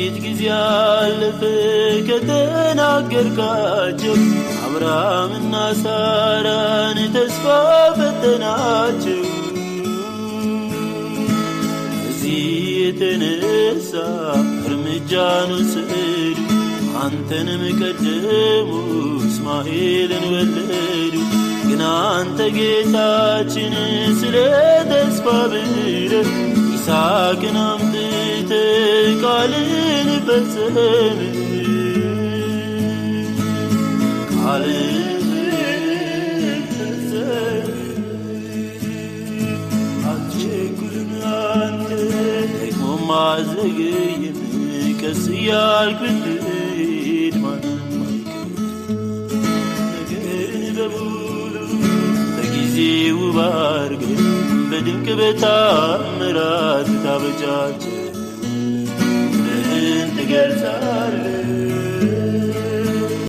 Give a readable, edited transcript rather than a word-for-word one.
ጥቂት ጊዜ አለፈ ከተናገርካቸው አብርሃምና ሳራን ተስፋ ፈተናቸው እዚህ የተነሳ እርምጃን ወሰዱ አንተንም ቀደሙ እስማኤልን ወለዱ ግን አንተ ጌታችን ስለ ተስፋ ብለህ ይስሐቅን አምጥተህ ቃልን ፈጸም ቃልን ፈጸም አትቸኩልም አንተ ደግሞም አትዘገይም ቀስ እያልክ ብትሄድ ማንም አይቀርም ነገርን በሙሉ በጊዜው ባርገህ በድንቅ በታምራት ታበጃጀህ ምን ትገልጻለህ